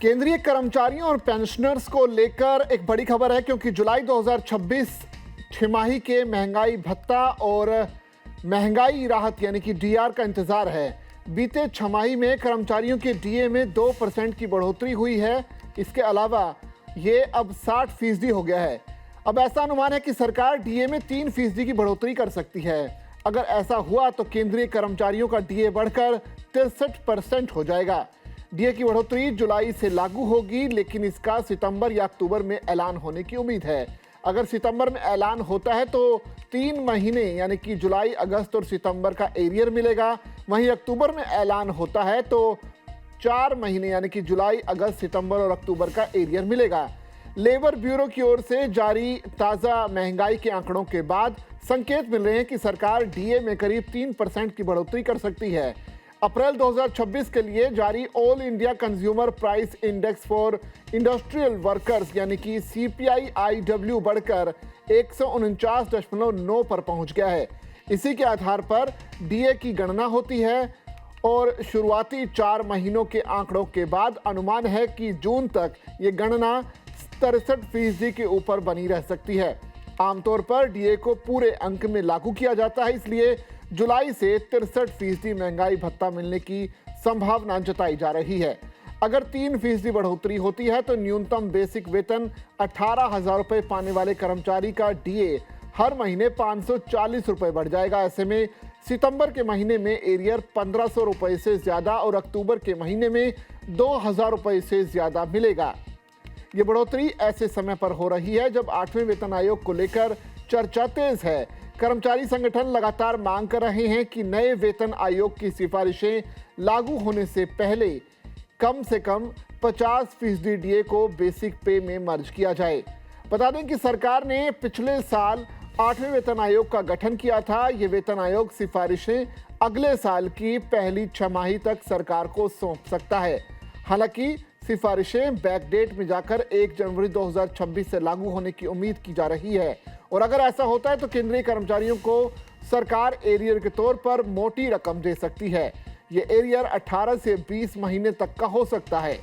केंद्रीय कर्मचारियों और पेंशनर्स को लेकर एक बड़ी खबर है, क्योंकि जुलाई 2026 छमाही के महंगाई भत्ता और महंगाई राहत यानी कि डीआर का इंतजार है। बीते छमाही में कर्मचारियों के डीए में 2% की बढ़ोतरी हुई है। इसके अलावा ये अब 60% हो गया है। अब ऐसा अनुमान है कि सरकार डीए में 3% की बढ़ोतरी कर सकती है। अगर ऐसा हुआ तो केंद्रीय कर्मचारियों का डीए बढ़कर 63% हो जाएगा। डीए की बढ़ोतरी जुलाई से लागू होगी, लेकिन इसका सितंबर या अक्टूबर में ऐलान होने की उम्मीद है। अगर सितंबर में ऐलान होता है तो 3 महीने यानी कि जुलाई, अगस्त और सितंबर का एरियर मिलेगा। वहीं अक्टूबर में ऐलान होता है तो 4 महीने यानी कि जुलाई, अगस्त, सितंबर और अक्टूबर का एरियर मिलेगा। लेबर ब्यूरो की ओर से जारी ताज़ा महंगाई के आंकड़ों के बाद संकेत मिल रहे हैं कि सरकार डीए में करीब 3% की बढ़ोतरी कर सकती है। अप्रैल 2026 के लिए जारी all India consumer price index for industrial workers यानी कि CPI-IW बढ़कर 149.9 पर पहुंच गया है। इसी के आधार पर डीए की गणना होती है और शुरुआती 4 महीनों के आंकड़ों के बाद अनुमान है कि जून तक ये गणना 63% के ऊपर बनी रह सकती है। आमतौर पर डीए को पूरे अंक में लागू किया जाता है, इसलिए जुलाई से 63% महंगाई भत्ता मिलने की संभावना जताई जा रही है। अगर 3% बढ़ोतरी होती है तो न्यूनतम बेसिक वेतन 18,000 रुपये पाने वाले कर्मचारी का डीए हर महीने 540 रुपये बढ़ जाएगा। ऐसे में सितंबर के महीने में एरियर 1500 रुपये से ज्यादा और अक्टूबर के महीने में 2000 रुपये से ज्यादा मिलेगा। ये बढ़ोतरी ऐसे समय पर हो रही है जब 8वें वेतन आयोग को लेकर चर्चा तेज है। कर्मचारी संगठन लगातार मांग कर रहे हैं कि नए वेतन आयोग की सिफारिशें लागू होने से पहले कम से कम 50% डीए को बेसिक पे में मर्ज किया जाए। बता दें कि सरकार ने पिछले साल 8वें वेतन आयोग का गठन किया था। ये वेतन आयोग सिफारिशें अगले साल की पहली छमाही तक सरकार को सौंप सकता है। हालांकि सिफारिशें बैकडेट में जाकर 1 जनवरी 2026 से लागू होने की उम्मीद की जा रही है। और अगर ऐसा होता है तो केंद्रीय कर्मचारियों को सरकार एरियर के तौर पर मोटी रकम दे सकती है। ये एरियर 18 से 20 महीने तक का हो सकता है।